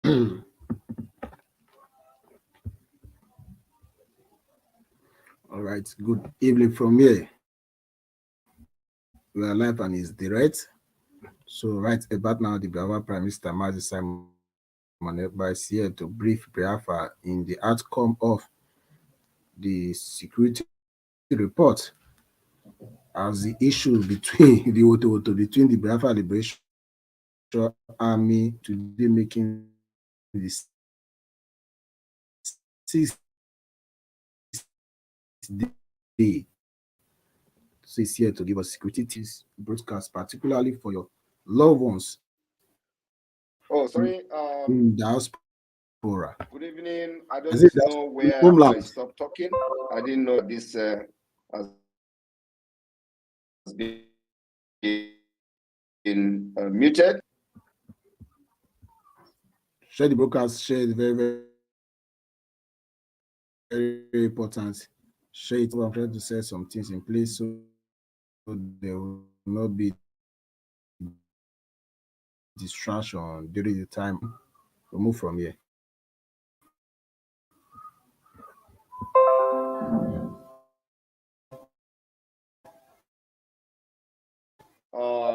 All right, good evening from here. We are live and is direct. So, right about now, the Biafra Prime Minister Mazi Simon Ekpa is here to brief Biafra in the outcome of the security report as the issue between the Woto between the Biafra Liberation Army today making the 6th day. So it's here to give us security tips, broadcast, particularly for your loved ones Oh, sorry. in diaspora. Good evening. I Is it don't that know where homeland? I stopped talking. I didn't know this has been muted. Share the broadcast, share it very, very important. Share it. I'm trying to set some things in place so there will not be distraction during the time we'll move from here.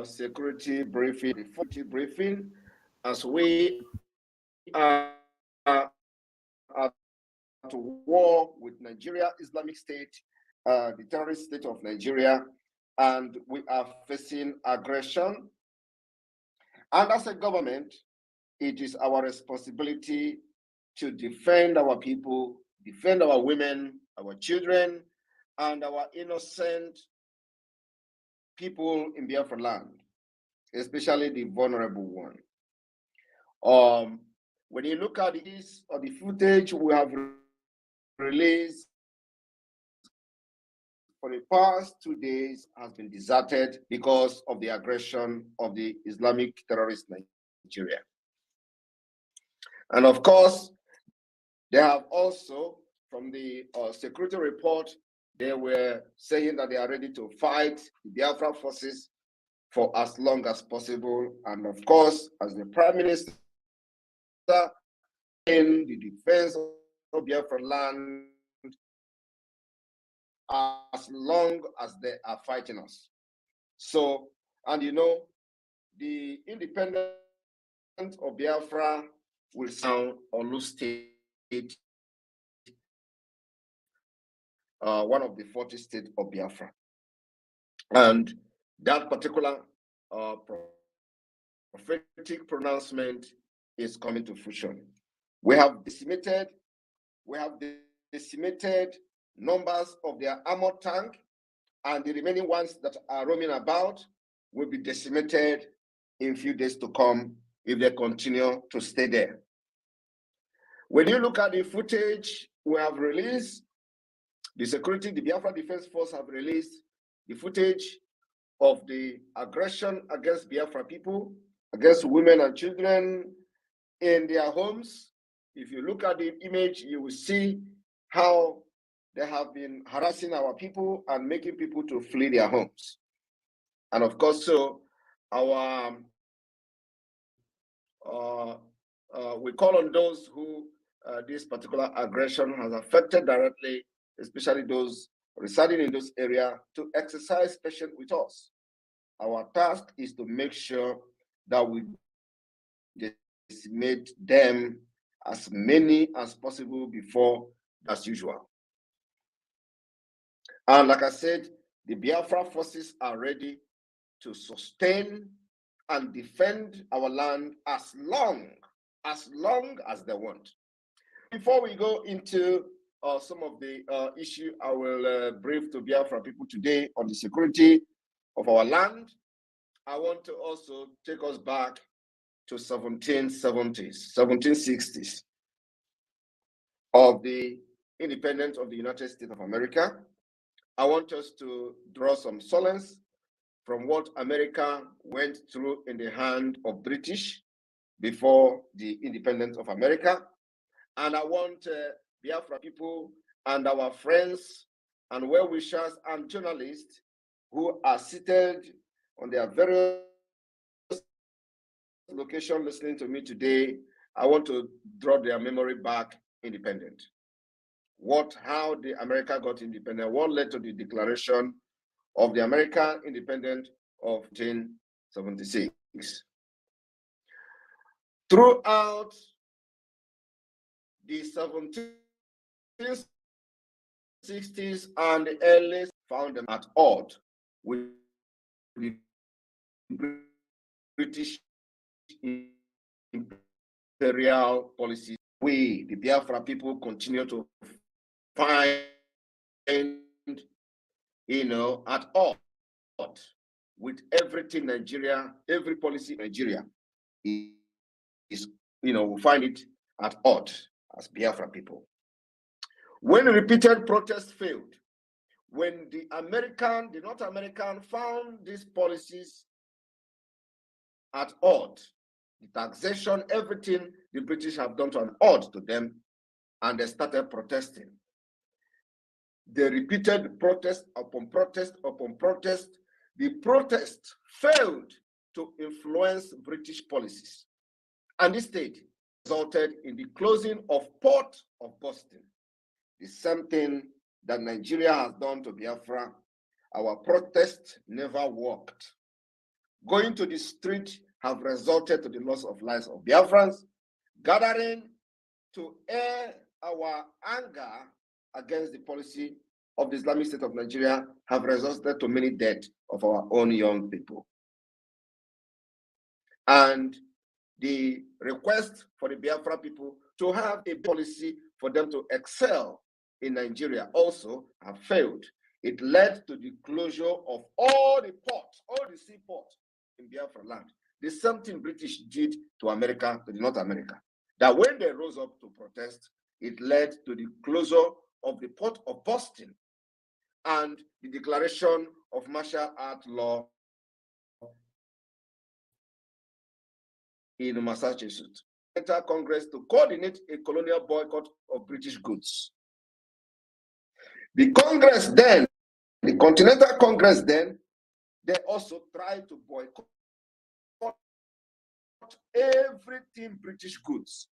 Security briefing, as we are at war with Nigeria, Islamic State, the terrorist state of Nigeria, and we are facing aggression. And as a government, it is our responsibility to defend our people, defend our women, our children, and our innocent people in Biafra land, especially the vulnerable one. When you look at this or the footage we have released for the past 2 days has been deserted because of the aggression of the Islamic terrorist Nigeria. And of course, they have also, from the security report, they were saying that they are ready to fight the Biafra forces for as long as possible. And of course, as the Prime Minister in the defense of Biafra land, as long as they are fighting us. So, and you know, the independence of Biafra will sound or lose state, one of the 40 states of Biafra. And that particular prophetic pronouncement is coming to fruition. We have decimated numbers of their armored tank, and the remaining ones that are roaming about will be decimated in a few days to come if they continue to stay there. When you look at the footage we have released, the Biafra Defense Force have released the footage of the aggression against Biafra people, against women and children in their homes. If you look at the image, you will see how they have been harassing our people and making people to flee their homes. And of course, so our we call on those who this particular aggression has affected directly, especially those residing in those areas, to exercise patience with us. Our task is to make sure that we decimate them as many as possible before as usual. And like I said, the Biafra forces are ready to sustain and defend our land as long as they want. Before we go into some of the issue, I will brief to Biafra people today on the security of our land. I want to also take us back to 1760s of the independence of the United States of America. I want us to draw some solace from what America went through in the hand of British before the independence of America. And I want Biafra people and our friends and well-wishers and journalists who are seated on their various locations listening to me today, I want to draw their memory back independent. How the America got independent, what led to the declaration of the American independence of 1876. Throughout the 1760s and the early found them at odds with the British imperial policies. We, the Biafra people, continue to find, at odds with everything Nigeria, every policy Nigeria is, we find it at odds as Biafra people. When repeated protests failed, when the North American found these policies at odds, the taxation, everything the British have done to an odd to them, and they started protesting. They repeated protest upon protest upon protest. The protest failed to influence British policies, and this state resulted in the closing of Port of Boston. The same thing that Nigeria has done to Biafra. Our protests never worked. Going to the street have resulted to the loss of lives of Biafrans. Gathering to air our anger against the policy of the Islamic State of Nigeria have resulted to many deaths of our own young people. And the request for the Biafra people to have a policy for them to excel in Nigeria also have failed. It led to the closure of all the ports, all the seaports in Biafra land. The same thing British did to America, to the North America. That when they rose up to protest, it led to the closure of the port of Boston and the declaration of martial art law in Massachusetts. Enter Congress to coordinate a colonial boycott of British goods. The Congress then, the Continental Congress then, they also tried to boycott everything British goods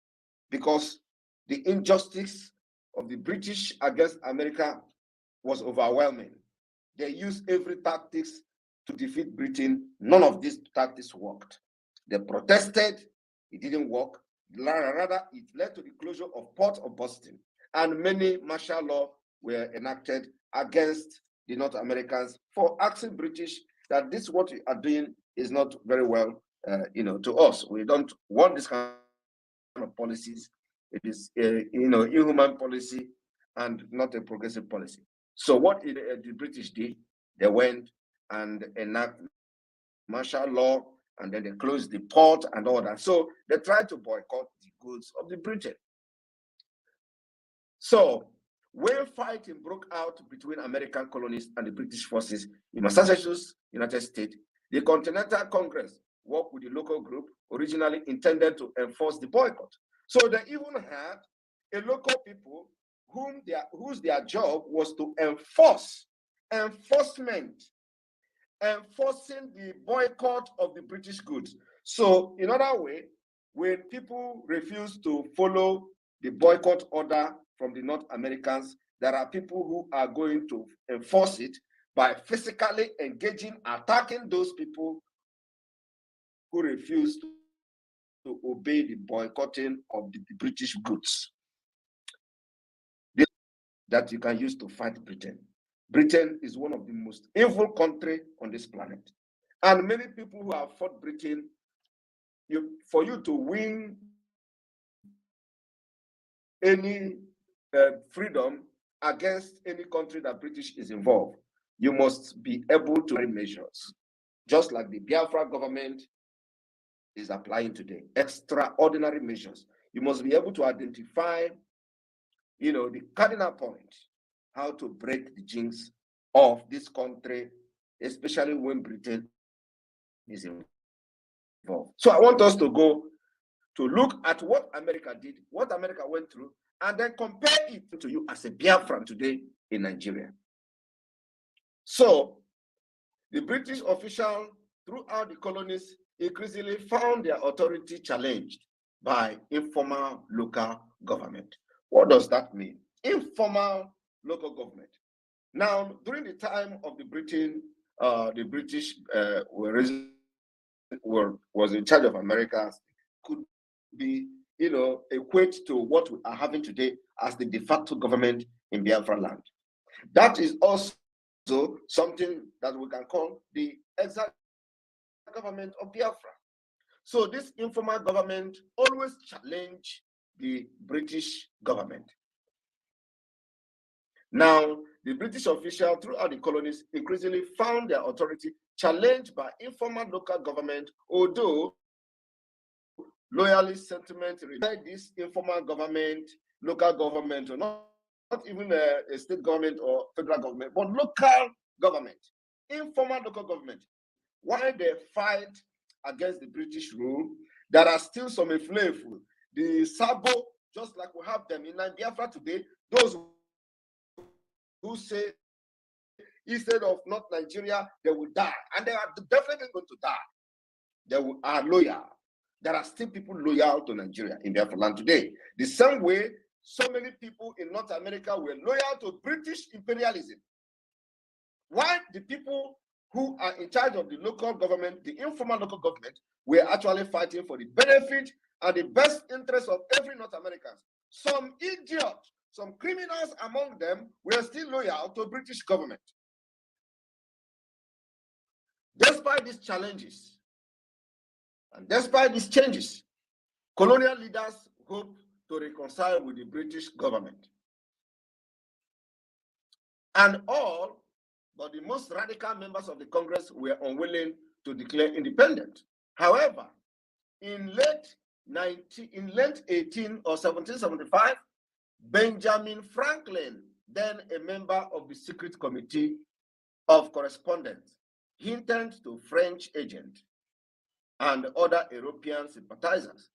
because the injustice of the British against America was overwhelming. They used every tactics to defeat Britain. None of these tactics worked. They protested, it didn't work. Rather, it led to the closure of Port of Boston, and many martial law were enacted against the North Americans for asking British that this what we are doing is not very well, to us. We don't want this kind of policies. It is, inhuman policy and not a progressive policy. So what the British did, they went and enacted martial law, and then they closed the port and all that. So they tried to boycott the goods of the Britain. So when fighting broke out between American colonists and the British forces in Massachusetts, United States, the Continental Congress worked with the local group originally intended to enforce the boycott. So they even had a local people whose their job was to enforcing the boycott of the British goods. So in other way, when people refuse to follow the boycott order from the North Americans, there are people who are going to enforce it by physically engaging, attacking those people who refuse to obey the boycotting of the British goods. This that you can use to fight Britain. Britain is one of the most evil countries on this planet. And many people who have fought Britain, for you to win any freedom against any country that British is involved, you must be able to take measures, just like the Biafra government is applying today, extraordinary measures. You must be able to identify, the cardinal point, how to break the jinx of this country, especially when Britain is involved. So I want us to go to look at what America did, what America went through, and then compare it to you as a Biafran today in Nigeria. So the British official throughout the colonies increasingly found their authority challenged by informal local government. What does that mean? Informal local government. Now, during the time of the British was in charge of America, could be, equate to what we are having today as the de facto government in Biafra land. That is also something that we can call the exile government of Biafra. So this informal government always challenged the British government. Now, the British officials throughout the colonies increasingly found their authority challenged by informal local government, although loyalist sentiment regarding this informal government, local government, or not even a state government or federal government, but local government, informal local government. Why they fight against the British rule, there are still some influential. The Sabo, just like we have them in Biafra today, those who say instead of not Nigeria, they will die. And they are definitely going to die. They are loyal. There are still people loyal to Nigeria in Biafra land today. The same way so many people in North America were loyal to British imperialism. Why the people who are in charge of the local government, the informal local government, were actually fighting for the benefit and the best interest of every North American. Some idiots, some criminals among them were still loyal to British government. Despite these challenges, and despite these changes, colonial leaders hoped to reconcile with the British government. And all but the most radical members of the Congress were unwilling to declare independent. However, in late 18 or 1775, Benjamin Franklin, then a member of the Secret Committee of Correspondence, hinted to French agents and other European sympathizers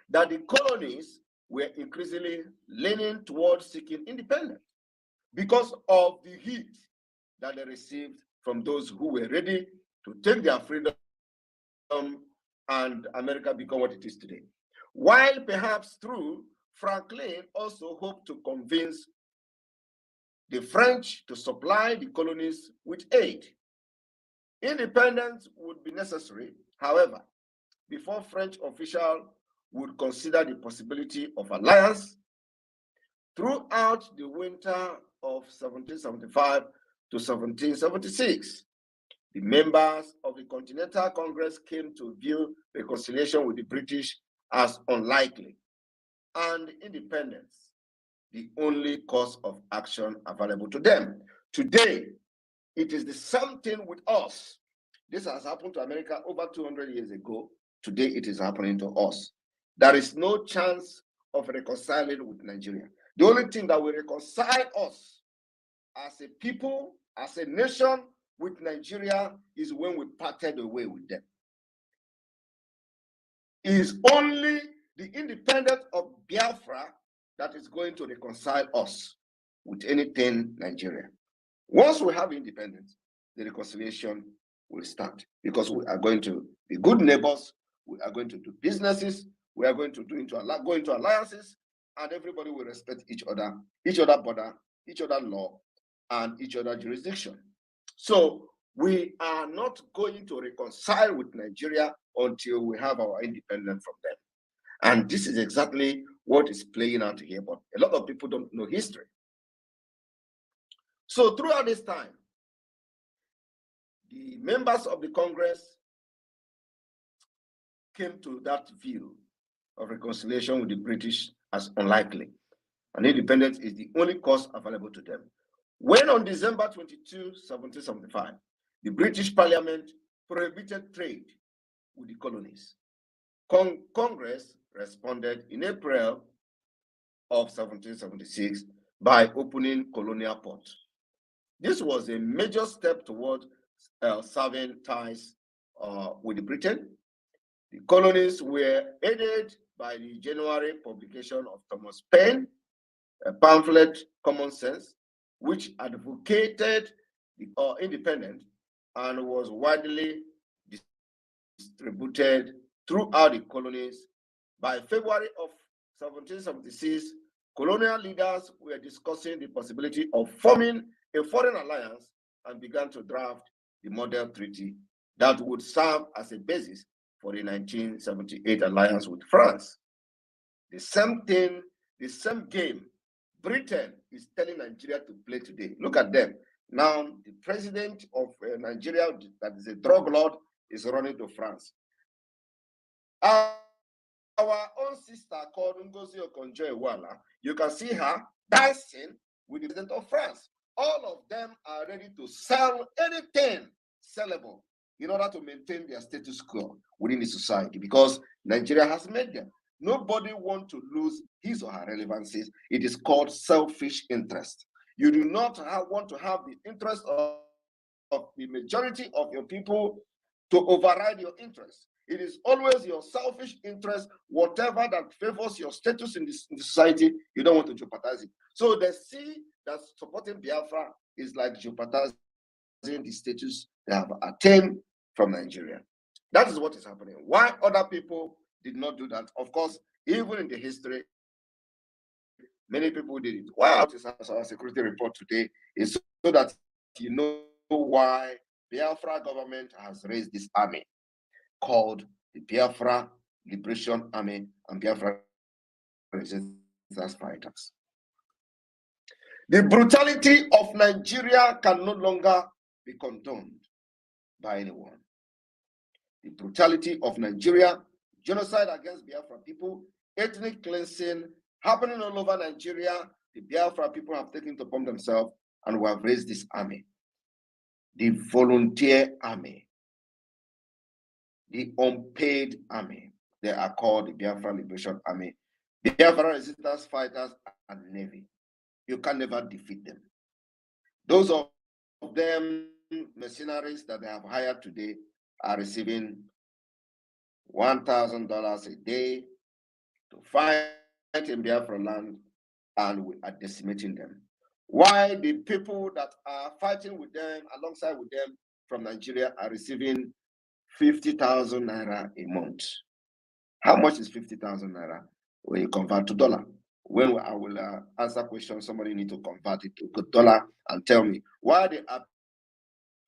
that the colonies were increasingly leaning towards seeking independence because of the heat that they received from those who were ready to take their freedom and America become what it is today. While perhaps true, Franklin also hoped to convince the French to supply the colonies with aid. Independence would be necessary, however, before French officials would consider the possibility of alliance. Throughout the winter of 1775 to 1776, the members of the Continental Congress came to view reconciliation with the British as unlikely, and independence the only course of action available to them. Today, it is the same thing with us. This has happened to America over 200 years ago. Today, it is happening to us. There is no chance of reconciling with Nigeria. The only thing that will reconcile us as a people, as a nation with Nigeria is when we parted away with them. It is only the independence of Biafra that is going to reconcile us with anything Nigeria. Once we have independence, the reconciliation will start because we are going to be good neighbors, we are going to do businesses, we are going to go into alliances, and everybody will respect each other border, each other law, and each other jurisdiction. So we are not going to reconcile with Nigeria until we have our independence from them. And this is exactly what is playing out here, but a lot of people don't know history. So throughout this time, the members of the Congress came to that view of reconciliation with the British as unlikely, and independence is the only course available to them. When on December 22, 1775, the British Parliament prohibited trade with the colonies, Congress responded in April of 1776 by opening colonial ports. This was a major step toward severing ties with Britain. The colonies were aided by the January publication of Thomas Paine, a pamphlet, Common Sense, which advocated independence and was widely distributed throughout the colonies By February of 1776, colonial leaders were discussing the possibility of forming a foreign alliance and began to draft the model treaty that would serve as a basis for the 1978 alliance with France. The same thing, the same game Britain is telling Nigeria to play today. Look at them. Now, the president of Nigeria, that is a drug lord, is running to France. Our own sister called Ngozi Okonjo-Iweala, you can see her dancing with the president of France. All of them are ready to sell anything sellable in order to maintain their status quo within the society, because Nigeria has made them. Nobody wants to lose his or her relevancies. It is called selfish interest. You do not want to have the interest of the majority of your people to override your interest. It is always your selfish interest, whatever that favors your status in the society, you don't want to jeopardize it. So the C that's supporting Biafra is like jeopardizing the status they have attained from Nigeria. That is what is happening. Why other people did not do that? Of course, even in the history, many people did it. Why our security report today is so that you know why Biafra government has raised this army called the Biafra Liberation Army and Biafra Resistance Fighters. The brutality of Nigeria can no longer be condoned by anyone. The brutality of Nigeria, genocide against Biafra people, ethnic cleansing happening all over Nigeria, the Biafra people have taken it upon themselves and we have raised this army. The volunteer army, the unpaid army. They are called the Biafra Liberation Army, the Biafra Resistance Fighters, and Navy. You can never defeat them. Those of them mercenaries that they have hired today are receiving $1,000 a day to fight in Biafra land, and we are decimating them. Why the people that are fighting with them, alongside with them from Nigeria, are receiving 50,000 naira a month? How much is 50,000 naira when you convert to dollar? When I will answer questions, somebody need to convert it to dollar and tell me why they are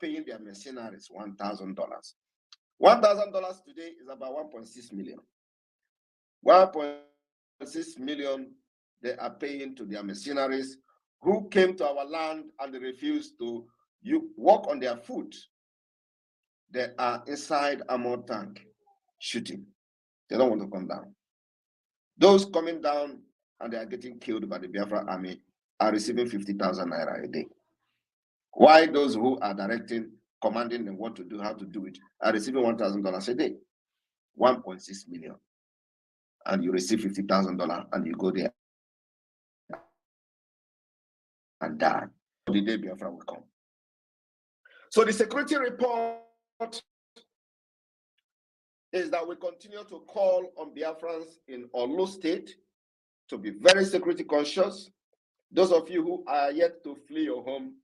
paying their mercenaries $1,000. $1,000 today is about 1.6 million. 1.6 million they are paying to their mercenaries who came to our land and they refused to walk on their foot. They are inside armored tank shooting. They don't want to come down. Those coming down and they are getting killed by the Biafra army are receiving 50,000 naira a day. Why those who are directing, commanding them what to do, how to do it, are receiving $1,000 a day? 1.6 million. And you receive $50,000 and you go there and die. The day Biafra will come. So the security report is that we continue to call on Biafrans in Olo State to be very security conscious. Those of you who are yet to flee your home,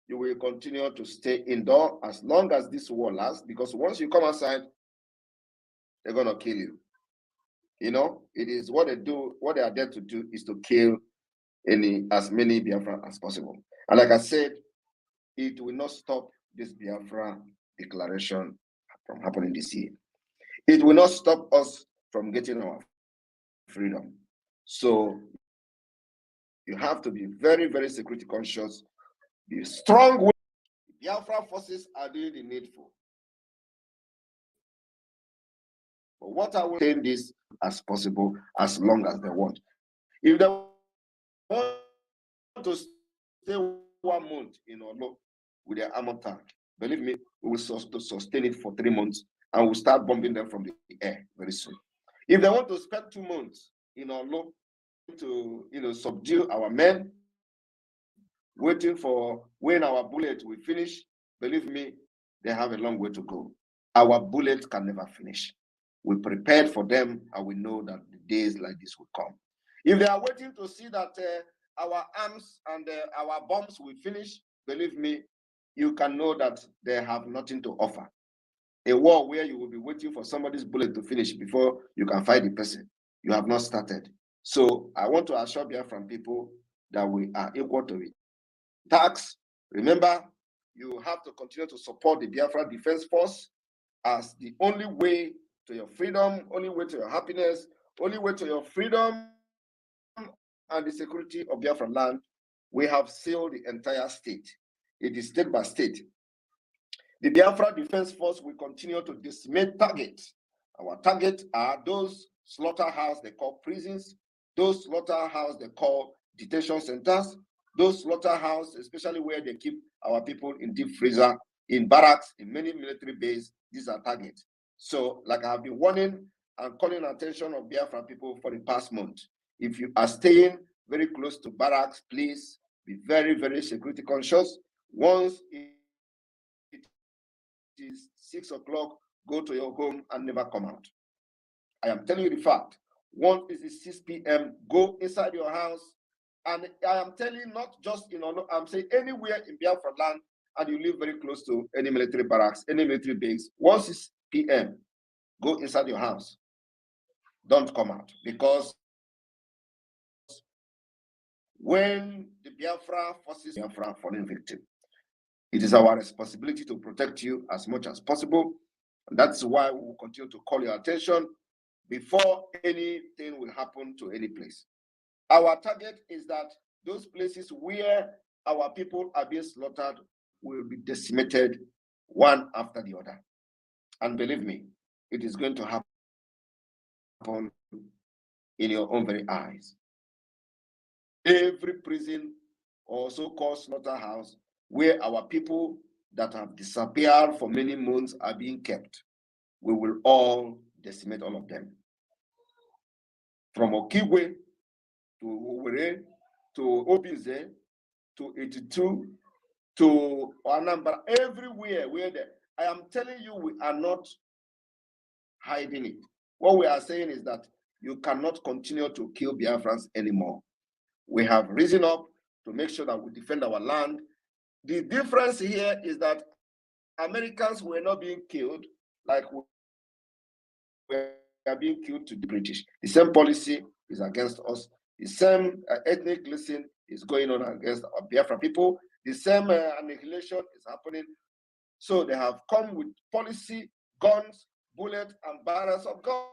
you will continue to stay indoor as long as this war lasts, because once you come outside, they're going to kill you. You know, it is what they do, what they are there to do is to kill as many Biafra as possible. And like I said, it will not stop this Biafra declaration from happening this year. It will not stop us from getting our freedom. So you have to be very, very security conscious, be strong. Biafra forces are doing the needful. But what I will say this as possible as long as they want. If they want to stay 1 month in Olo with their armor tank, believe me, we will sustain it for 3 months and we'll start bombing them from the air very soon. If they want to spend 2 months in Olo to subdue our men, waiting for when our bullet will finish, believe me, they have a long way to go. Our bullets can never finish. We prepared for them and we know that the days like this will come. If they are waiting to see that our arms and our bombs will finish, believe me, you can know that they have nothing to offer. A war where you will be waiting for somebody's bullet to finish before you can fight the person. You have not started. So I want to assure Biafran people that we are equal to it. Tax, remember, you have to continue to support the Biafra Defense Force as the only way to your freedom, only way to your happiness, only way to your freedom and the security of Biafran land. We have sealed the entire state. It is state by state. The Biafra Defense Force will continue to decimate targets. Our targets are those slaughterhouses they call prisons, those slaughterhouses they call detention centers, those slaughterhouses, especially where they keep our people in deep freezer, in barracks, in many military bases. These are targets. So, like I have been warning and calling attention of Biafra people for the past month, if you are staying very close to barracks, please be very, very security conscious. Once it is 6 o'clock, go to your home and never come out. I am telling you the fact. Once it is 6 p.m., go inside your house. And I am telling you, not just in Ono, I'm saying anywhere in Biafra land, and you live very close to any military barracks, any military base. Once it's p.m., go inside your house. Don't come out, because when the Biafra forces Biafra fallen victim, it is our responsibility to protect you as much as possible. And that's why we will continue to call your attention before anything will happen to any place. Our target is that those places where our people are being slaughtered will be decimated one after the other. And believe me, it is going to happen in your own very eyes. Every prison or so-called slaughterhouse where our people that have disappeared for many months are being kept, we will all decimate all of them. From Okigwe to Owerri to Obinze to 82 to Anambra, everywhere where I am telling you, we are not hiding it. What we are saying is that you cannot continue to kill Biafrans anymore. We have risen up to make sure that we defend our land. The difference here is that Americans were not being killed like we are being killed to the British. The same policy is against us. The same ethnic cleansing is going on against our Biafra people. The same annihilation is happening. So they have come with policy, guns, bullets, and barrels of gun.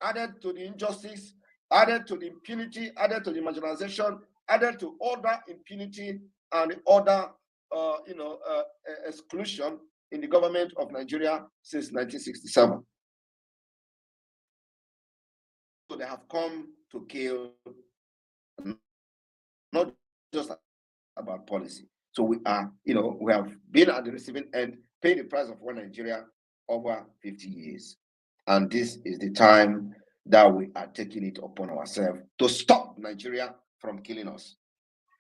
Added to the injustice, added to the impunity, added to the marginalization, added to other impunity and other exclusion in the government of Nigeria since 1967. So they have come to kill, not just about policy. So we are, we have been at the receiving end, paying the price of one Nigeria over 50 years. And this is the time that we are taking it upon ourselves to stop Nigeria from killing us.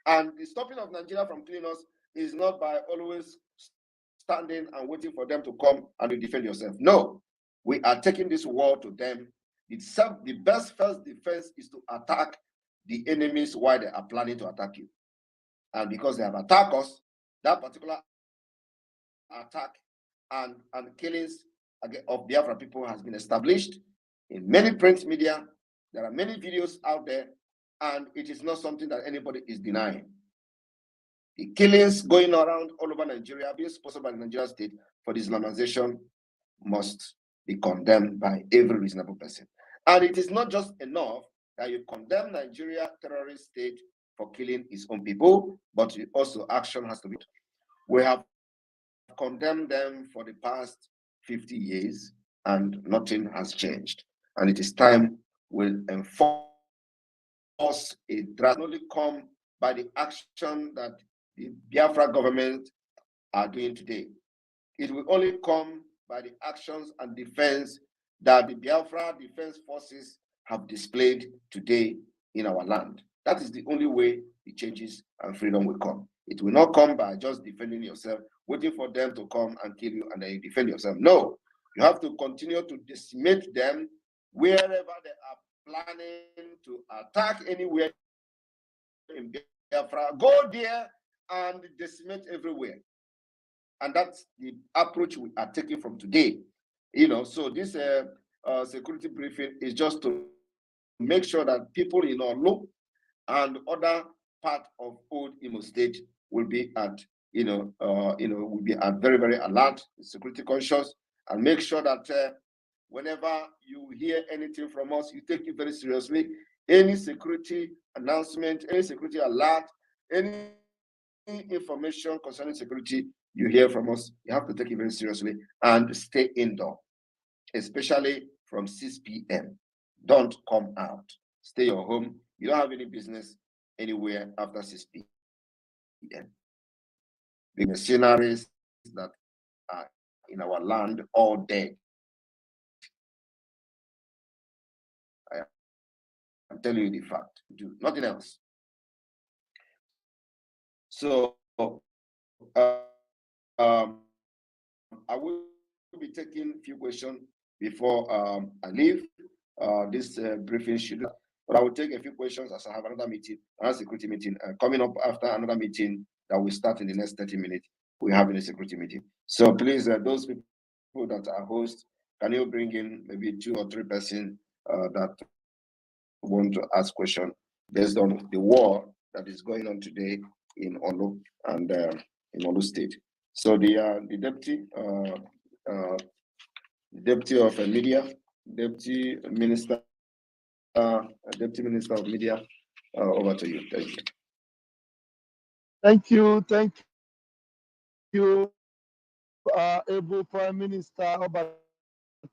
And the stopping of Nigeria from killing us is not by always standing and waiting for them to come and you defend yourself. No, we are taking this war to them. The best first defense is to attack the enemies while they are planning to attack you. And because they have attacked us, that particular attack and killings of Biafra people has been established in many print media. There are many videos out there, and it is not something that anybody is denying. The killings going around all over Nigeria, being sponsored by the Nigerian state for the Islamization, must be condemned by every reasonable person. And it is not just enough that you condemn Nigeria terrorist state for killing its own people, but also action has to be. We have condemned them for the past 50 years and nothing has changed. And it is time we'll enforce it. Does not only come by the action that the Biafra government are doing today. It will only come by the actions and defense that the Biafra Defense Forces have displayed today in our land. That is the only way the changes and freedom will come. It will not come by just defending yourself, waiting for them to come and kill you and then you defend yourself. No, you have to continue to decimate them wherever they are planning to attack anywhere in Biafra. Go there and decimate everywhere. And that's the approach we are taking from today. So this security briefing is just to make sure that people in Olu and other part of old Imo State will be at, will be at very, very alert, security conscious, and make sure that whenever you hear anything from us, you take it very seriously. Any security announcement, any security alert, any information concerning security you hear from us, you have to take it very seriously and stay indoor, especially from 6 p.m. Don't come out. Stay your home. You don't have any business anywhere after 6 p.m. The mercenaries that are in our land all dead. I'm telling you the fact. Do nothing else. So I will be taking a few questions before I leave this briefing schedule. But I will take a few questions as I have another meeting, another security meeting coming up after another meeting that will start in the next 30 minutes. We have in a security meeting. So please, those people that are hosts, can you bring in maybe 2 or 3 persons that want to ask questions based on the war that is going on today in Olu and in Olu State. So the deputy of media, deputy minister of media, over to you. Thank you. Thank you, able Prime Minister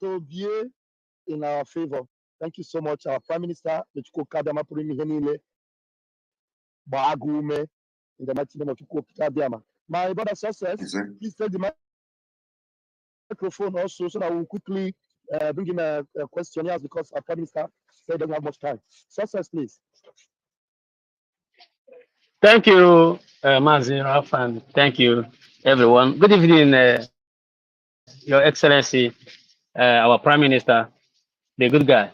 Obatobie, in our favor. Thank you so much, our Prime Minister, in the mighty name of Chukwuka. My brother Success, Yes, please take the microphone also so that we'll quickly bring in a question here because our Prime Minister said doesn't have much time. Success, please. Thank you, Mazi Raf, and thank you, everyone. Good evening, Your Excellency, our Prime Minister, the good guy.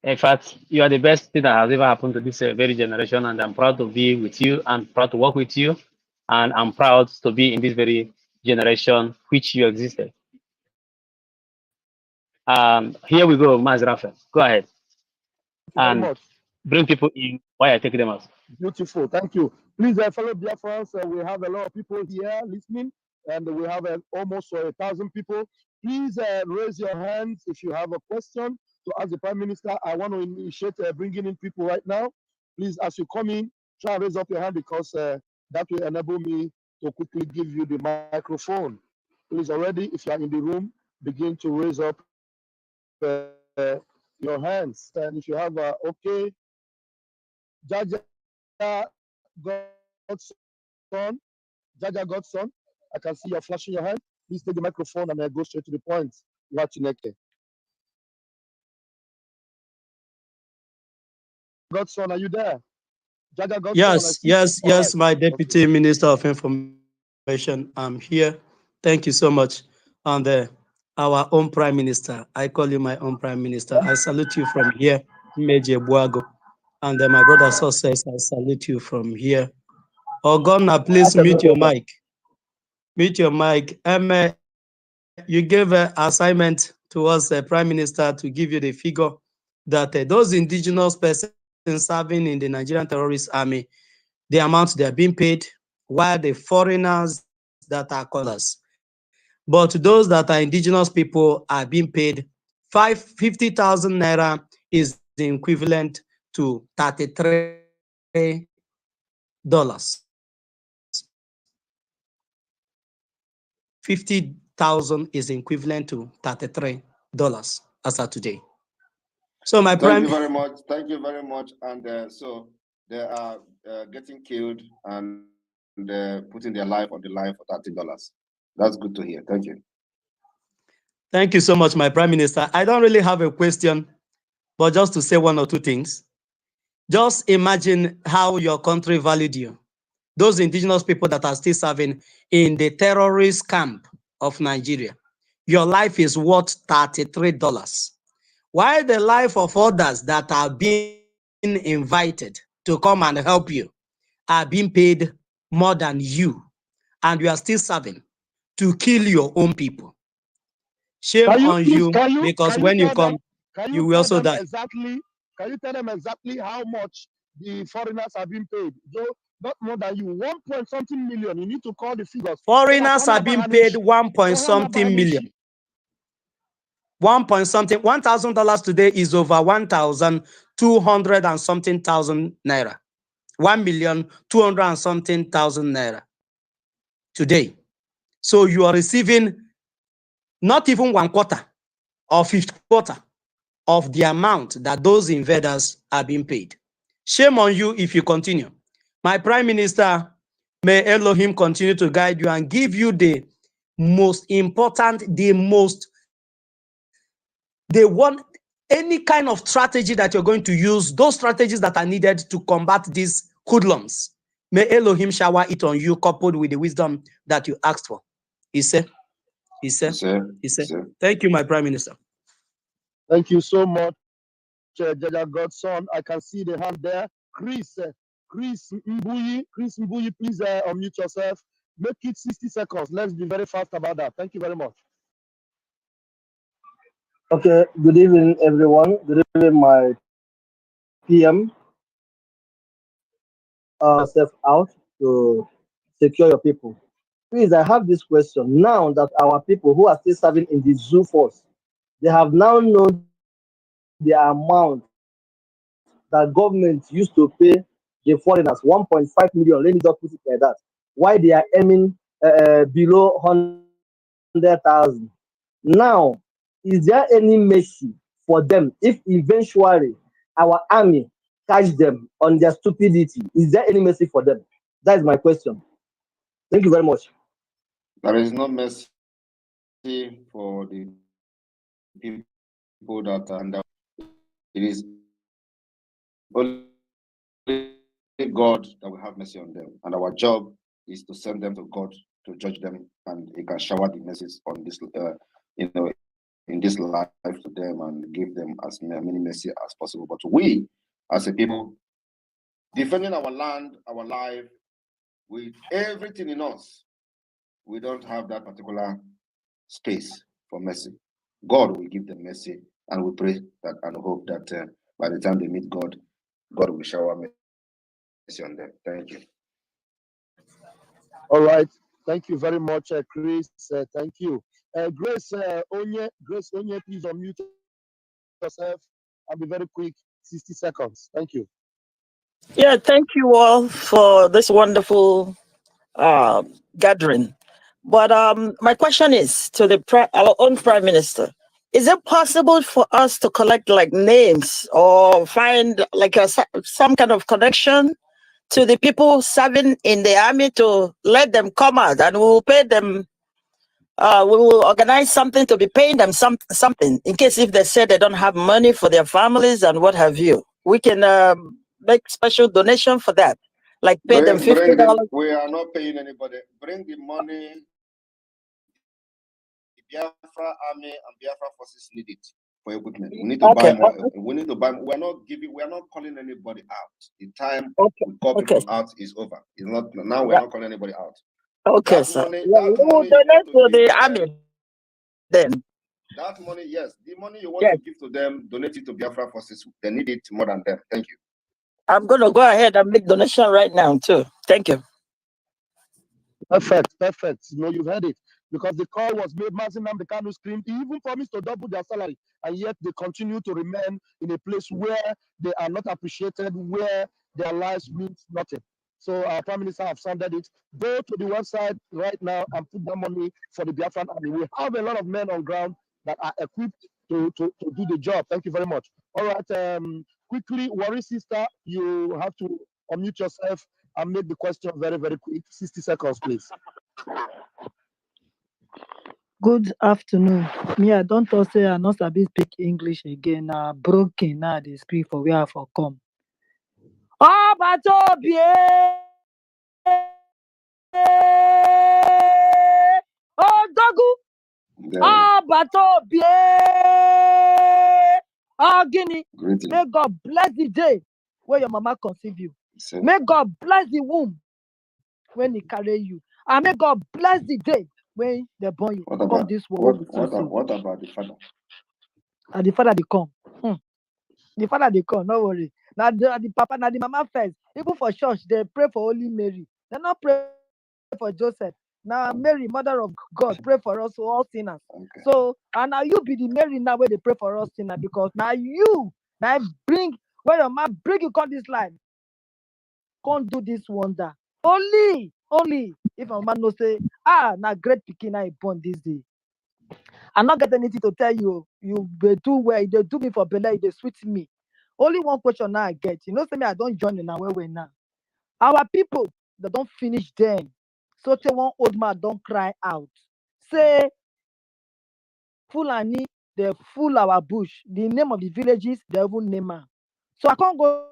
In fact, you are the best thing that has ever happened to this very generation, and I'm proud to be with you and proud to work with you, and I'm proud to be in this very generation which you existed. Here we go, Mazi Raf. Go ahead and bring people in while I take them out. Beautiful, thank you. Please, fellow Biafrans, we have a lot of people here listening, and we have almost 1,000 people. Please raise your hands if you have a question to ask the Prime Minister. I want to initiate bringing in people right now. Please, as you come in, try and raise up your hand because that will enable me to quickly give you the microphone. Please, already, if you are in the room, begin to raise up your hands. And if you have, okay, Jaja Godson, I can see you're flashing your hand. Please take the microphone and go straight to the point. Godson, are you there? Jaja Godson, yes, my Deputy Minister of Information. I'm here. Thank you so much. And our own Prime Minister, I call you my own Prime Minister. I salute you from here, Meje Buago. And my brother Success, I salute you from here. Ogonna, please mute your mic. Mute your mic. You gave an assignment to us, Prime Minister, to give you the figure that those indigenous persons serving in the Nigerian terrorist army, the amount they are being paid, while the foreigners that are callers. But those that are indigenous people are being paid 50,000 naira is the equivalent to $33. 50,000 is equivalent to $33 as of today. So my Thank you very much. Thank you very much. And so they are getting killed and putting their life on the line for $30. That's good to hear. Thank you. Thank you so much, my Prime Minister. I don't really have a question, but just to say 1 or 2 things. Just imagine how your country valued you. Those indigenous people that are still serving in the terrorist camp of Nigeria. Your life is worth $33. While the life of others that are being invited to come and help you are being paid more than you, and you are still serving to kill your own people. Shame on you, because when you come, you will also die. Can you tell them exactly how much the foreigners have been paid? Though not more than you, 1 point something million. You need to call the figures. Foreigners have been paid 1 point something million. 1 point something. $1,000 today is over 1,200 and something thousand naira. 1,200,000 and something thousand naira today. So you are receiving not even 1/4 or 50/4 of the amount that those invaders are being paid. Shame on you if you continue. My Prime Minister, may Elohim continue to guide you and give you the most important, any kind of strategy that you're going to use, those strategies that are needed to combat these hoodlums. May Elohim shower it on you, coupled with the wisdom that you asked for. He said. Thank you, my Prime Minister. Thank you so much, Jaja Godson. I can see the hand there. Chris Mbuyi, please unmute yourself. Make it 60 seconds. Let's be very fast about that. Thank you very much. Okay, good evening, everyone. Good evening, my PM. Yourself out to secure your people. Please, I have this question. Now that our people who are still serving in the zoo force, they have now known the amount that government used to pay the foreigners, 1.5 million, let me just put it like that, why they are aiming below 100,000. Now, is there any mercy for them if eventually our army catch them on their stupidity? Is there any mercy for them? That is my question. Thank you very much. There is no mercy for the people that are under. It is only God that will have mercy on them, and our job is to send them to God to judge them, and He can shower the mercies on this, in this life to them and give them as many mercy as possible. But we, as a people, defending our land, our life, with everything in us, we don't have that particular space for mercy. God will give them mercy, and we pray that and hope that by the time they meet God, God will shower mercy on them. Thank you. All right. Thank you very much, Chris. Thank you. Grace Onye, please unmute yourself and be very quick. 60 seconds. Thank you. Yeah, thank you all for this wonderful gathering. But my question is to our own Prime Minister. Is it possible for us to collect like names or find like some kind of connection to the people serving in the army to let them come out, and we will pay them? We will organize something to be paying them something in case if they say they don't have money for their families and what have you. We can make special donation for that, like pay them $50. We are not paying anybody. Bring the money. The Biafra Army and Biafra forces need it for equipment. We need to buy more. We need to buy. We are not calling anybody out. The time we call people out is over. It's not now. We are not calling anybody out. Okay, sir. We will donate to the army then. That money, yes. The money you want to give to them, donate it to Biafra forces. They need it more than them. Thank you. I'm going to go ahead and make donation right now too. Thank you. Perfect. You've heard it. Because the call was made, Mazin Nnamdi Kanu screamed, he even promised to double their salary, and yet they continue to remain in a place where they are not appreciated, where their lives means nothing. So our Prime Minister have sounded it. Go to the website right now and put that money for the Biafran Army. We have a lot of men on ground that are equipped to do the job. Thank you very much. All right, quickly, Worry Sister, you have to unmute yourself and make the question very, very quick. 60 seconds, please. Good afternoon. Me, I don't talk say I not sabi speak English again. Broken now they speak for where I for come. Oh, but oh, Dogu. Oh, but oh, Guinea. May God bless the day where your mama conceive you. May God bless the womb when he carry you. And may God bless the day when they born you, What come about this world what with you. So, what about the father? and the father they come. The father they come, no worry. Now the papa, now the mama first. Even for church, they pray for Holy Mary. They not pray for Joseph. Now Mary, mother of God, pray for us all sinners. Okay. So and now you be the Mary now where they pray for us sinners, because now you now bring when your man bring you come this life, can't do this wonder. Only if a man no say, now great pikin I born this day. I not get anything to tell you. You dey do well. They do me for belle. They sweet me. Only one question now I get. You know, say me I don't join in now where we now. Our people they don't finish them. So say one old man don't cry out. Say Fulani they fool our bush. The name of the villages they even name am. So I can't go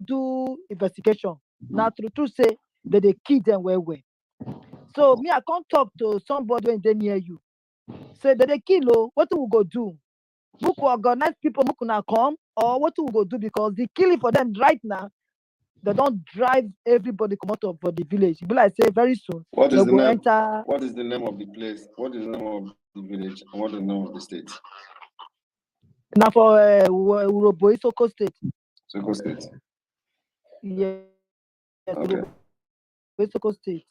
do investigation. Now true say that they kill them well. So me I can't talk to somebody when they near you. Say that they kill oh, what we go do? Book organize people who can come, or what we go do, because the killing for them right now, they don't drive everybody come out of for the village. But like say very soon What they is the go name? enter What is the name of the place? What is the name of the village? And what is the name of the state? now for Urobo Isoko State. Soko State. Yes, Okay. Urobo Isoko State.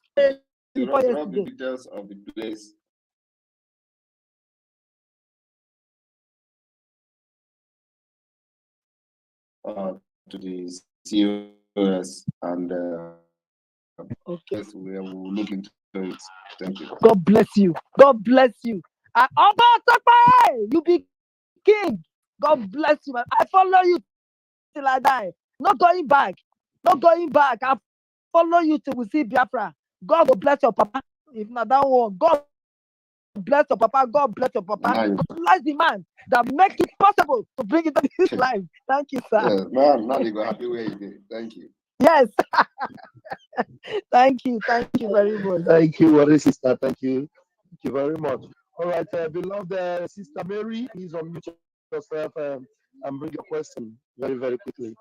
Drop the Yesterday. details of the place. To the COS, and Okay. yes, we will look into it. Thank you. God bless you. God bless you. And you be king. God bless you, man. I follow you till I die. Not going back. Not going back. I follow you till we see Biafra. God will bless your papa. If not that one, God bless your papa. God bless your papa. Now you, God bless the man that make it possible to bring it to this life. Thank you, sir. yes, now you go happy where you did. Thank you. Yes. Thank you. Thank you very much. Thank you, worry sister. Thank you. Thank you very much. All right, beloved sister Mary, please unmute yourself and bring your question very, very quickly.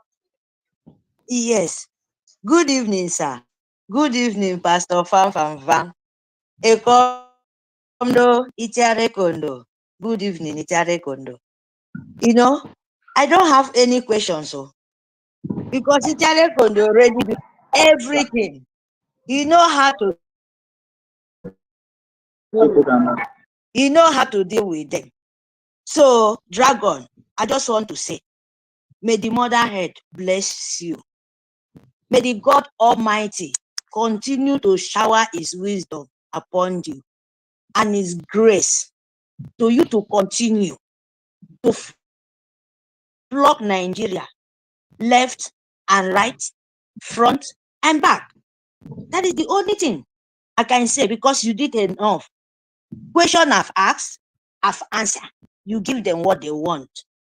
Yes. Good evening, sir. Good evening, Pastor Van. Ekondo Itiare Kondo. Good evening, Itiare Kondo. You know, I don't have any questions, so because Itiare Kondo already did everything. You know how to deal with them. So, Dragon, I just want to say, may the Mother Head bless you. May the God Almighty continue to shower his wisdom upon you and his grace to you to continue to block Nigeria left and right, front and back. That is the only thing I can say, because you did enough. Question I've asked, I've answered. You give them what they want.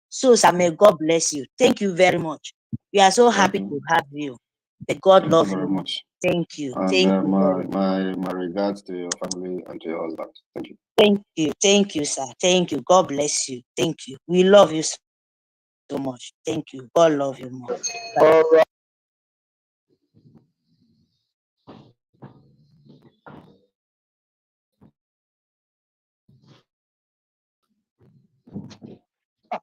So, sir, may God bless you. Thank you very much. We are so happy to have you. May God Thank love you very you. much. Thank you. And Thank you. my regards to your family and to your husband. Thank you. Thank you. Thank you, sir. Thank you. God bless you. Thank you. We love you so much. Thank you. God love you more. Bye. All right.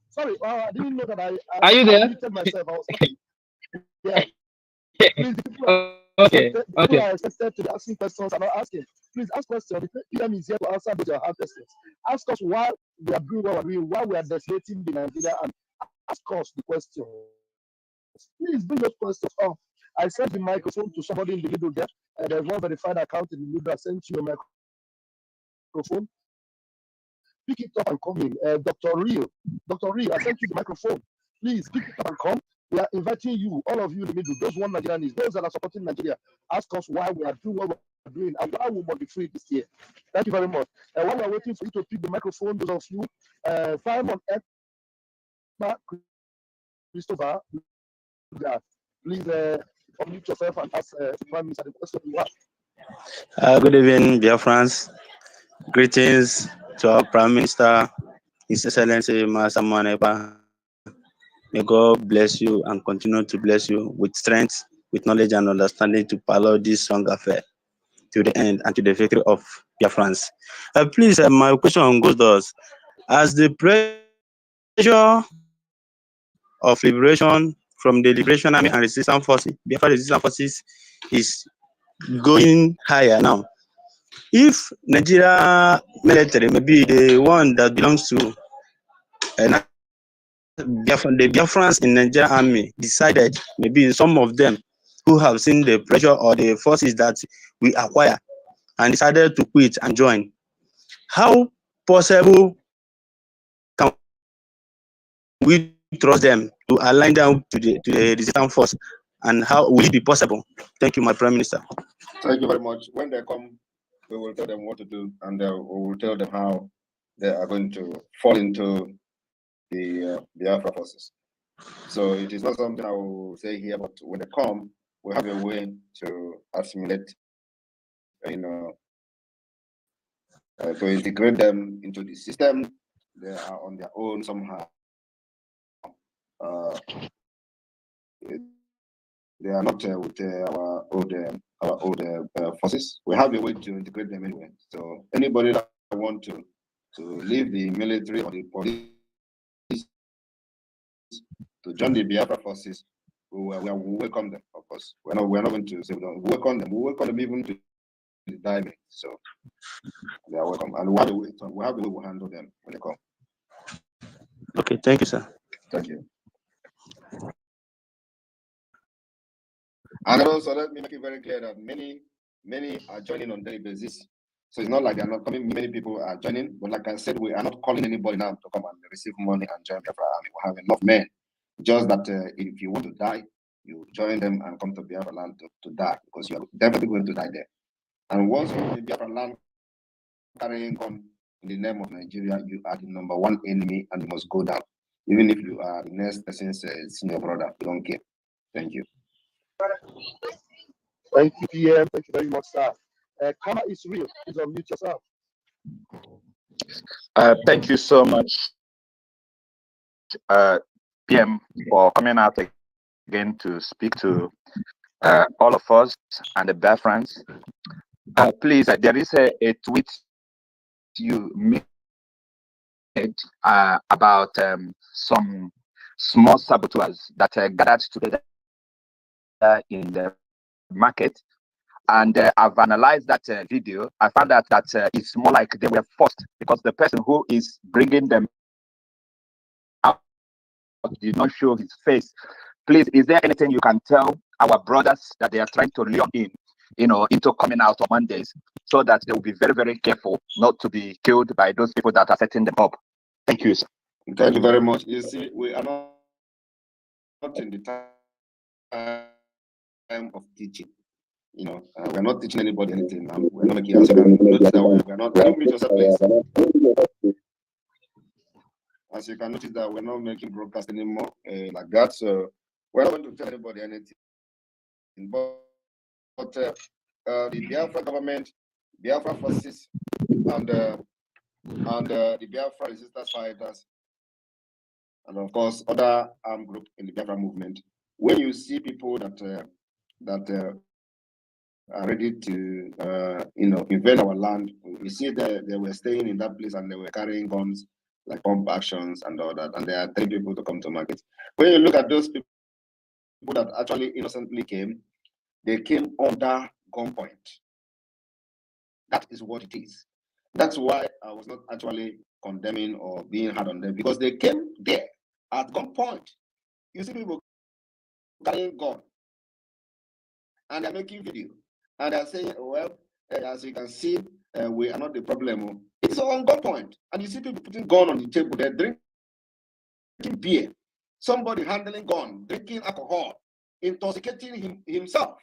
Sorry, I didn't know that Are you I there? muted myself. I was talking. Yeah. Please, the people are expected to be asking questions and not asking. Please ask questions. The PM is here to answer those your hard questions. Ask us why we are doing what we're doing, why we are desolating the Nigeria, and ask us the questions. Please bring those questions up. I sent the microphone to somebody in the middle there. There's one verified account in the middle. I sent you a microphone. Pick it up and come in. Dr. Rio, I sent you the microphone. Please pick it up and come. We are inviting you, all of you in the middle, those one Nigerians, those that are supporting Nigeria, ask us why we are doing what we're doing and why we must be free this year. Thank you very much. While we are waiting for you to pick the microphone, those of you, Simon, Ekpa, Christopher, please unmute yourself and ask the Prime Minister the question you have. Good evening, dear friends. Greetings to our Prime Minister, His Excellency Master Ekpa. May God bless you and continue to bless you with strength, with knowledge and understanding to follow this strong affair. to the end and to the victory of Biafrans. Please, my question goes thus. As the pressure of liberation from the Liberation Army and Resistance Forces, Biafra Resistance Forces, is going higher now. If Nigeria military, maybe the one that belongs to the Biafrans in Nigerian army decided, maybe some of them who have seen the pressure or the forces that we acquire and decided to quit and join, how possible can we trust them to align down to the resistance force, and how will it be possible? Thank you, my Prime Minister. Thank you very much. When they come, we will tell them what to do, and we will tell them how they are going to fall into the Biafra forces. So it is not something I will say here, but when they come, we have a way to assimilate, to integrate them into the system. They are on their own somehow. They are not with our old forces. We have a way to integrate them anyway. So anybody that want to leave the military or the police to join the Biafra forces, we welcome them. Of course, we're not going to say we don't welcome them. We welcome them even to the diamond. So they are welcome, and we have the way we handle them when they come. Okay, thank you, sir. Thank you. And also, let me make it very clear that many are joining on daily basis. So it's not like they're not coming. Many people are joining, but like I said, we are not calling anybody now to come and receive money and join Biafra Army. We have enough men. Just that if you want to die, you join them and come to Biafra land to die, because you are definitely going to die there. And once you're in Biafra land carrying on in the name of Nigeria, you are the number one enemy, and you must go down. Even if you are the next person's senior brother, you don't care. Thank you. Thank you, PM. Thank you very much, sir. Karma is real. Please unmute yourself. Thank you so much, PM, for coming out again to speak to all of us and the Biafrans. Please, there is a tweet you made about some small saboteurs that gathered together in the market. And I've analyzed that video. I found out that it's more like they were forced, because the person who is bringing them out did not show his face. Please, is there anything you can tell our brothers that they are trying to lure in, into coming out on Mondays, so that they will be very, very careful not to be killed by those people that are setting them up? Thank you, sir. Thank you very much. You see, we are not in the time of teaching. We're not teaching anybody anything. We're not making answer. We're not. Don't meet yourself, please. As you can notice that we're not making broadcast anymore like that. So we're not going to tell anybody anything. But the Biafra government, Biafra forces, and the Biafra resistance fighters, and of course other armed groups in the Biafra movement, when you see people that are ready to invade our land, we see that they were staying in that place and they were carrying guns like pump actions and all that, and there are 3 people to come to market. When you look at those people that actually innocently came, they came under gunpoint. That is what it is. That's why I was not actually condemning or being hard on them, because they came there at gunpoint. You see people carrying gun and they're making video and they're saying, well, as you can see, we are not the problem. It's on gunpoint, and you see people putting gun on the table. They're drinking beer, somebody handling gun, drinking alcohol, intoxicating himself.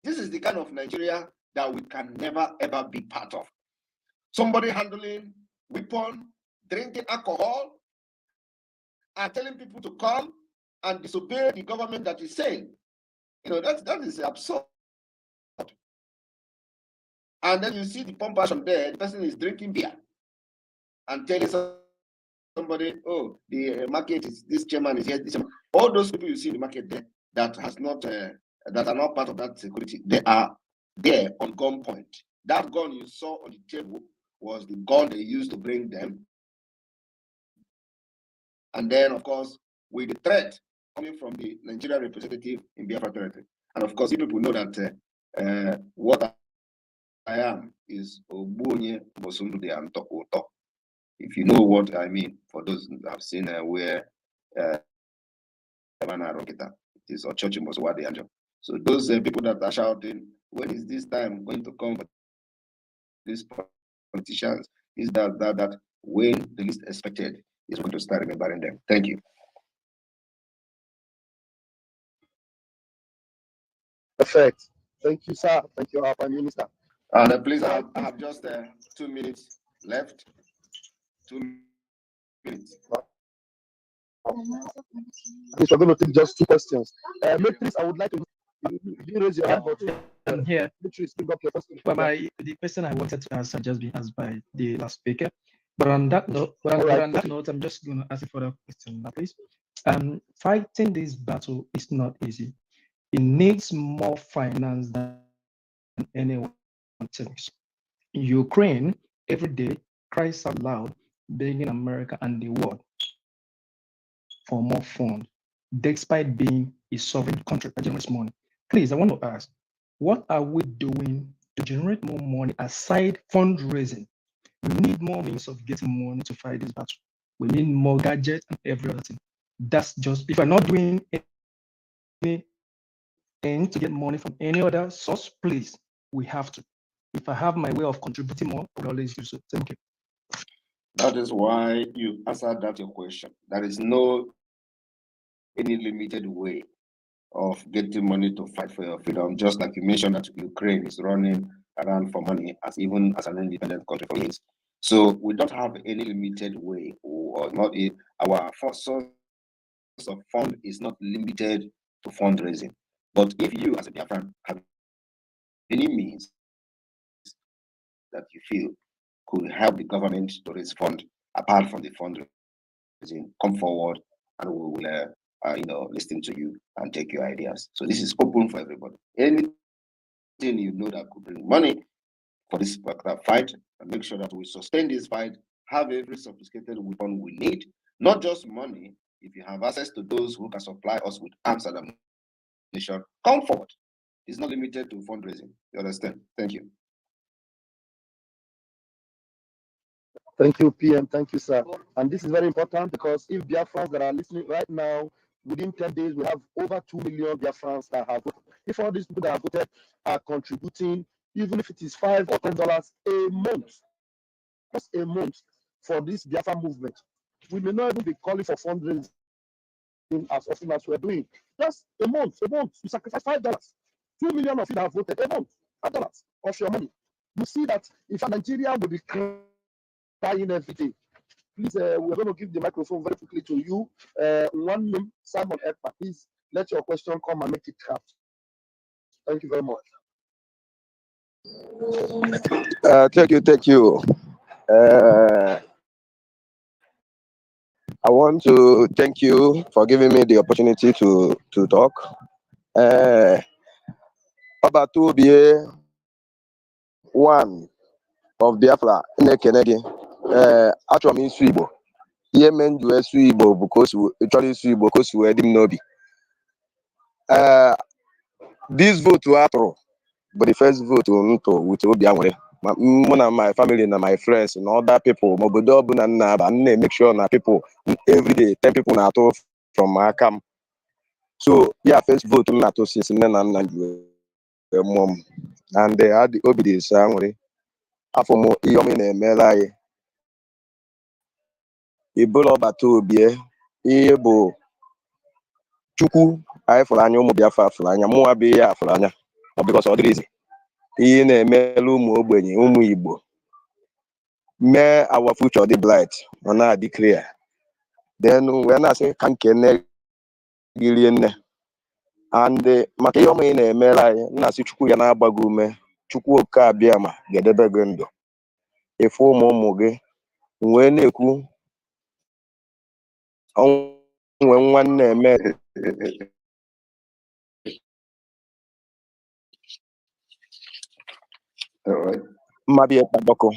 This is the kind of Nigeria that we can never ever be part of. Somebody handling weapon, drinking alcohol, and telling people to come and disobey the government that is saying. That is absurd. And then you see the pump action there, the person is drinking beer and telling somebody, oh, the market is, this chairman is here, this chairman. All those people you see in the market there that has not that are not part of that security, they are there on gunpoint. That gun you saw on the table was the gun they used to bring them. And then, of course, with the threat coming from the Nigerian representative in Biafra territory. And of course, you people know that what I am is Obunye Bosundude and Tokoto. If you know what I mean, for those who have seen where it is or church in Moswadi Anjo. So those people that are shouting, when is this time going to come for these politicians? Is that when the least expected is going to start remembering them. Thank you. Perfect. Thank you, sir. Thank you, our Prime Minister. And please, I have just 2 minutes left. 2 minutes. Yes, we're going to take just 2 questions. Matrix, I would like to you raise your hand, but I'm here. Matrix, bring up your question. But the question I wanted to answer just been asked by the last speaker. But on that note, I'm just going to ask a further question now, please. Fighting this battle is not easy. It needs more finance than anyone thinks. Ukraine every day cries out loud, begging America and the world for more funds, despite being a sovereign country that generates money. Please, I want to ask, what are we doing to generate more money aside fundraising? We need more means of getting money to fight this battle. We need more gadgets and every other thing. That's just, if I'm not doing anything to get money from any other source, please, we have to. If I have my way of contributing more, I will always use it. Thank you. That is why you answered that your question. There is no any limited way of getting money to fight for your freedom. Just like you mentioned that Ukraine is running around for money as even as an independent country for years. So we don't have any limited way, or not our source of fund is not limited to fundraising. But if you as a Biafran have any means that you feel could help the government to raise fund apart from the fundraising, come forward and we will listen to you and take your ideas. So this is open for everybody. Anything you know that could bring money for this particular fight, and make sure that we sustain this fight, have every sophisticated weapon we need, not just money. If you have access to those who can supply us with arms and ammunition, come forward. It's not limited to fundraising. You understand? Thank you. Thank you, PM. Thank you, sir. And this is very important because if Biafrans that are listening right now, within 10 days, we have over 2 million Biafrans that have voted. If all these people that have voted are contributing, even if it is $5 or $10 a month, just a month for this Biafra movement, we may not even be calling for fundraising as often as we're doing. Just a month, you sacrifice $5. 2 million of you that have voted a month, $5 of your money. You see that if Nigeria will be crying every day. Please, we're going to give the microphone very quickly to you. One name, Simon Ekpa. Please let your question come and make it count. Thank you very much. Thank you. I want to thank you for giving me the opportunity to talk. Obatubie, one of Biafra, na-ekene gị. Achọrọ m ịsụ Igbo. Ihe mere m ji wee sụọ Igbo bụ ka o si chọrọ ịsụ Igbo ka o si wee dị m n'obi. This vote we atụrụ bụ the first vote m tụrụ with obi aṅụrị. Mụ na my family na my friends na other people ma obodo ọbụla m na-aba m na-make sure na people every day 10 people na-atụ from aka m. So yeah, first vote m na-atụ since nne na nna ji wee mụọ m, and obi dị so aṅụrị. Afọ m ihe ọma ị na-emere anyị. Ibụlọ Obatubie, ihe bụ Chukwu anyị fụrụ anya, ụmụ Biafra fụrụ anya, mụnwa bụ ihe a fụrụ anya, because ọ dịrị izi ihe na-emere ụmụ ogbenye, ụmụ Igbo, mee our future dị bright, ọ na-adị clear. Then wee na-asị ka nkene gị rie nne, and maka ihe ọma ị na-emere anyị, na-asị Chukwu ya na-agba gị ume, Chukwu oke abịa ma ga-edebe gị ndụ, efu ụmụ gị. Wee na-ekwu onwe nwanne eme All right. Mmabi Ekpa Boko.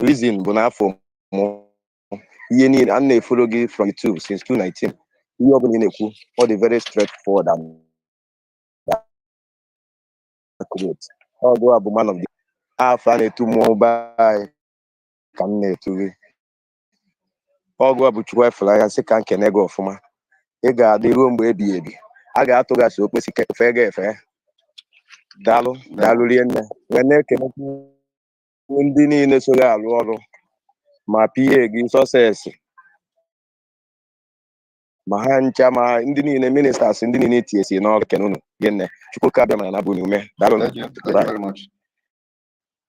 Reason bụ n'afọ mụ ihe niile a na-efolo gị from YouTube since 2019. Ihe ọ bụla ị na-ekwu ọ dị very straightforward and accurate. Ọgụ a bụ man of the afọ a na-etu mmụọ be anyị ka m na-etu gị. Ọgụ a bụ Chukwu efere anya sị ka nkene gị ọfụma. Ị ga-adị ruo mgbe ebighị ebi. A ga-atụ gị asị okpesi fee gị efe. Daalụ daalụ rie nne. Wee na-ekene ndị niile so gị alụ ọrụ ma PA gị sọsesi ma ha ncha ma ndị niile ministers ndị niile etinyesi n'ọrụ kene unu gị nne. Chukwu ka abịa ma na bụ n'ume. Daalụ. Thank you very much.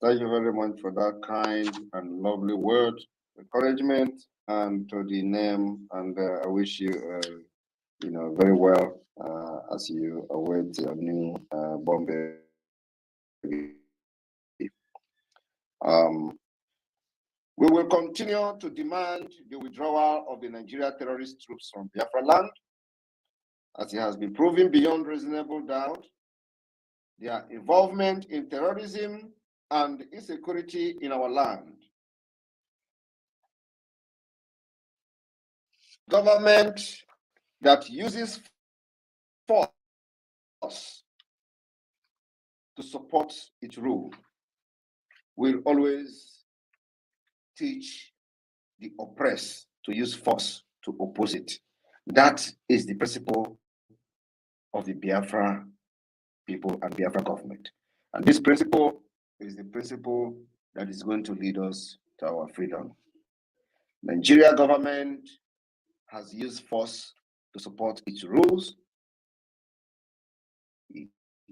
Thank you very much for that kind and lovely word, encouragement, and to the name. And I wish you, very well as you await your new born baby. We will continue to demand the withdrawal of the Nigeria terrorist troops from Biafra land, as it has been proven beyond reasonable doubt. Their involvement in terrorism and insecurity in our land. Government that uses force to support its rule will always teach the oppressed to use force to oppose it. That is the principle of the Biafra people and Biafra government. And this principle is the principle that is going to lead us to our freedom. Nigeria government has used force to support its rules. They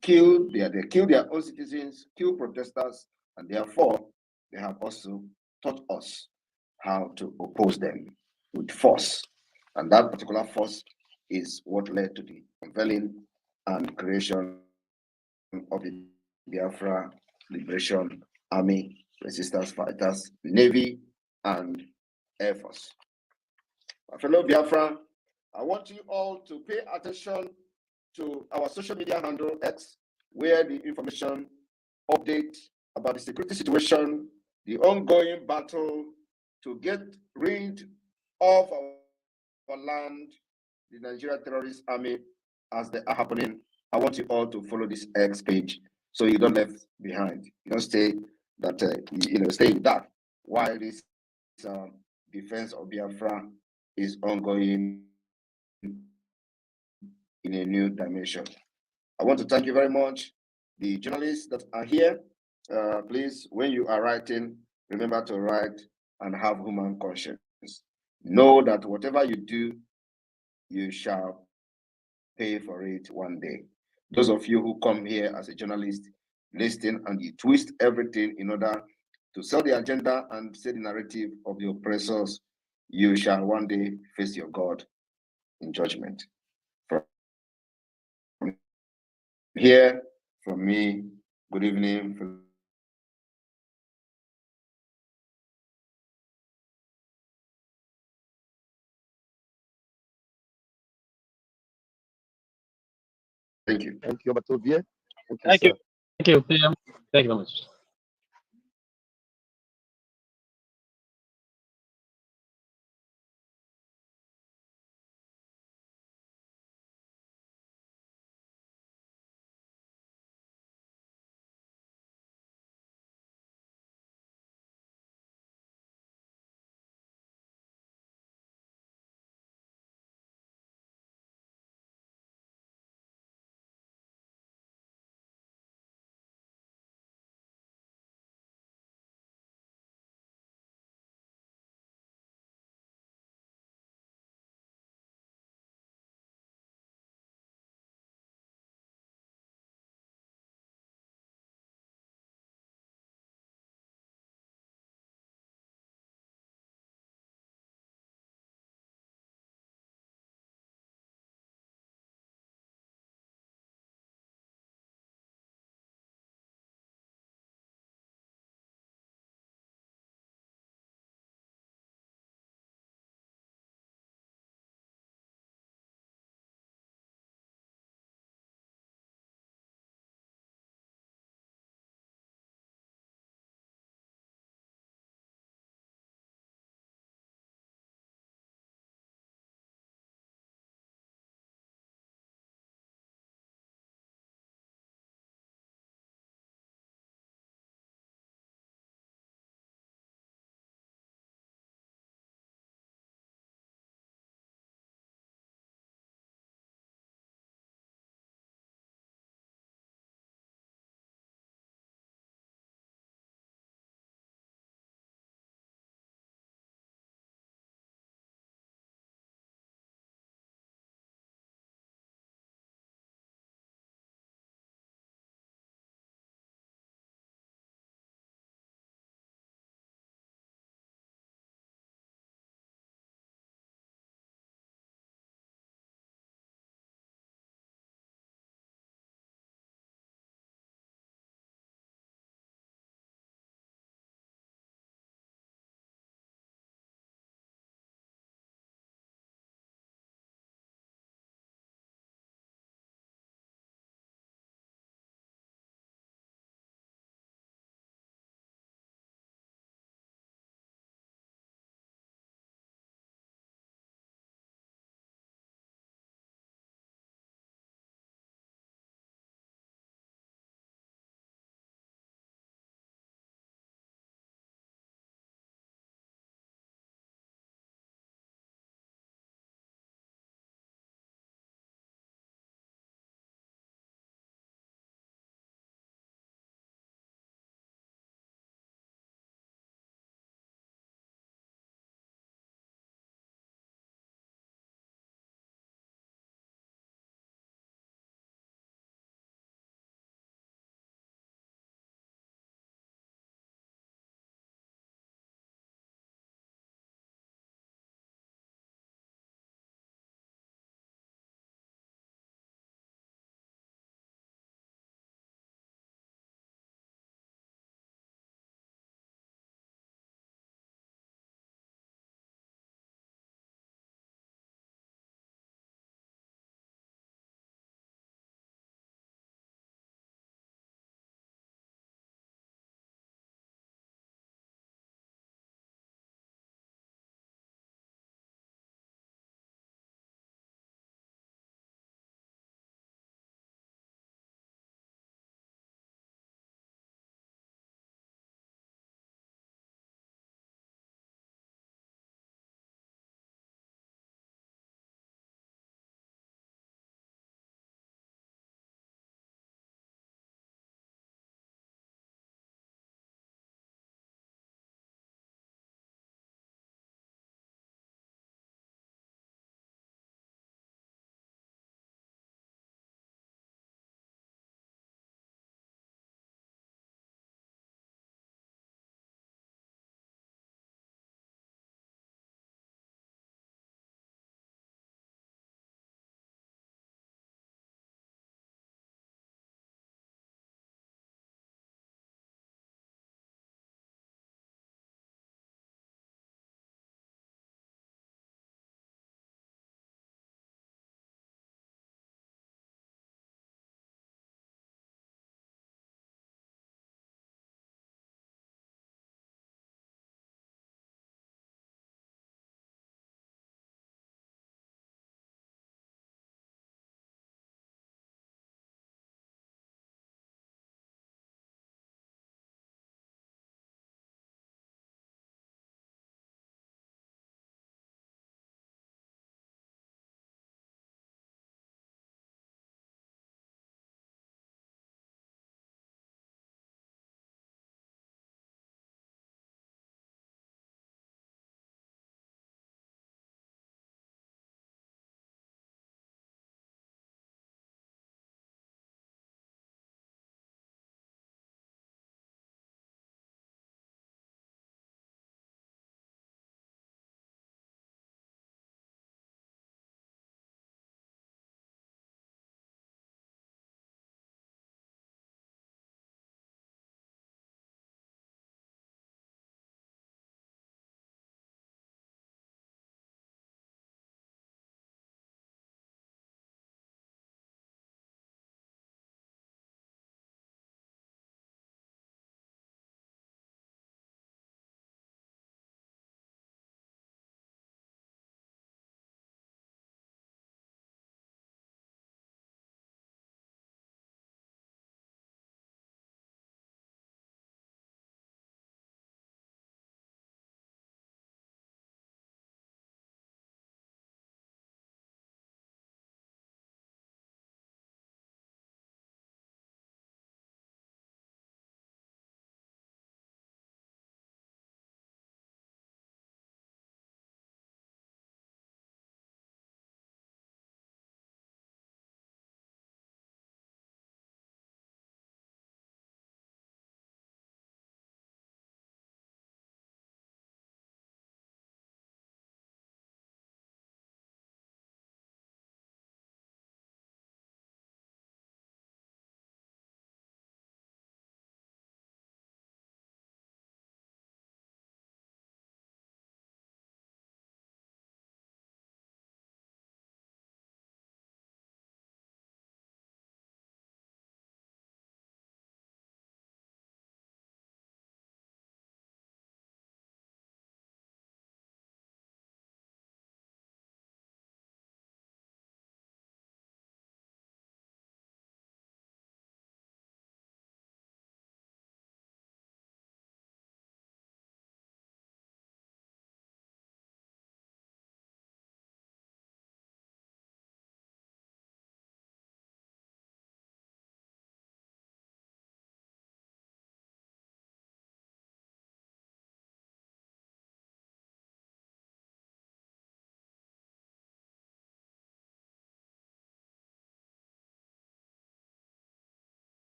kill their own citizens, kill protesters, and therefore they have also taught us how to oppose them with force. And that particular force is what led to the unveiling and creation of the Biafra Liberation Army, Resistance Fighters, Navy, and Air Force. My fellow Biafra, I want you all to pay attention to our social media handle X, where the information update about the security situation, the ongoing battle to get rid of our land, the Nigeria Terrorist Army, as they are happening. I want you all to follow this X page so you don't left behind. You don't stay that stay in that while this defense of Biafra is ongoing in a new dimension. I want to thank you very much, the journalists that are here. Please, when you are writing, remember to write and have human conscience. Know that whatever you do, you shall pay for it one day. Those of you who come here as a journalist, listen and you twist everything in order to sell the agenda and say the narrative of the oppressors, you shall one day face your God in judgment. From here, from me, good evening. Thank you. Thank you, Batovie. Thank you. Thank you. Thank you very much.